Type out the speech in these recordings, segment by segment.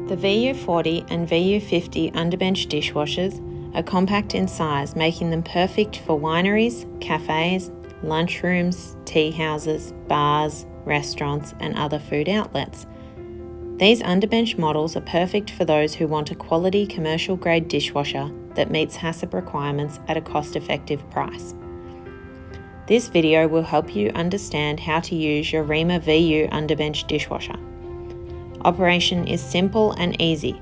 The VU40 and VU50 underbench dishwashers are compact in size, making them perfect for wineries, cafes, lunchrooms, tea houses, bars, restaurants, and other food outlets. These underbench models are perfect for those who want a quality commercial-grade dishwasher that meets HACCP requirements at a cost-effective price. This video will help you understand how to use your Rhima VU underbench dishwasher. Operation is simple and easy.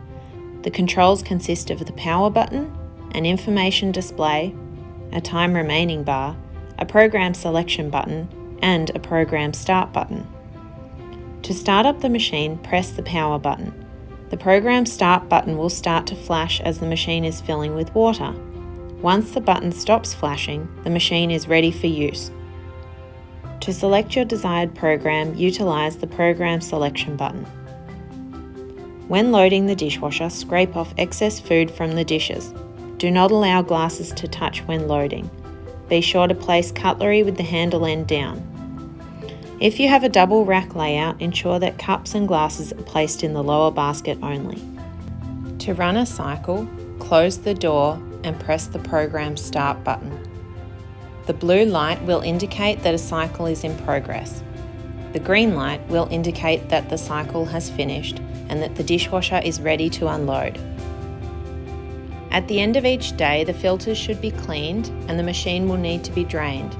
The controls consist of the power button, an information display, a time remaining bar, a program selection button, and a program start button. To start up the machine, press the power button. The program start button will start to flash as the machine is filling with water. Once the button stops flashing, the machine is ready for use. To select your desired program, utilize the program selection button. When loading the dishwasher, scrape off excess food from the dishes. Do not allow glasses to touch when loading. Be sure to place cutlery with the handle end down. If you have a double rack layout, ensure that cups and glasses are placed in the lower basket only. To run a cycle, close the door and press the program start button. The blue light will indicate that a cycle is in progress. The green light will indicate that the cycle has finished and that the dishwasher is ready to unload. At the end of each day, the filters should be cleaned and the machine will need to be drained.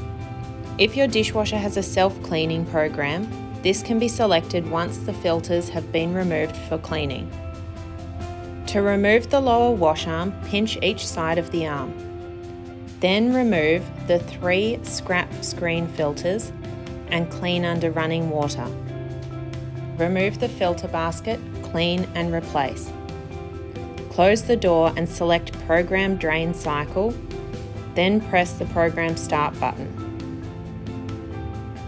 If your dishwasher has a self-cleaning program, this can be selected once the filters have been removed for cleaning. To remove the lower wash arm, pinch each side of the arm. Then remove the 3 scrap screen filters and clean under running water. Remove the filter basket, clean and replace. Close the door and select Program Drain Cycle, then press the Program Start button.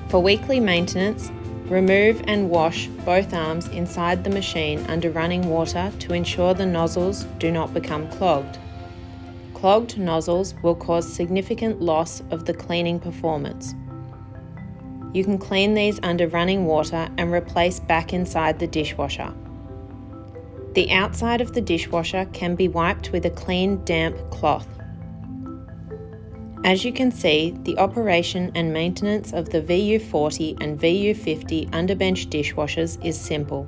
For weekly maintenance, remove and wash both arms inside the machine under running water to ensure the nozzles do not become clogged. Clogged nozzles will cause significant loss of the cleaning performance. You can clean these under running water and replace back inside the dishwasher. The outside of the dishwasher can be wiped with a clean, damp cloth. As you can see, the operation and maintenance of the VU40 and VU50 underbench dishwashers is simple.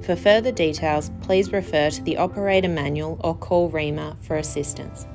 For further details, please refer to the operator manual or call Rhima for assistance.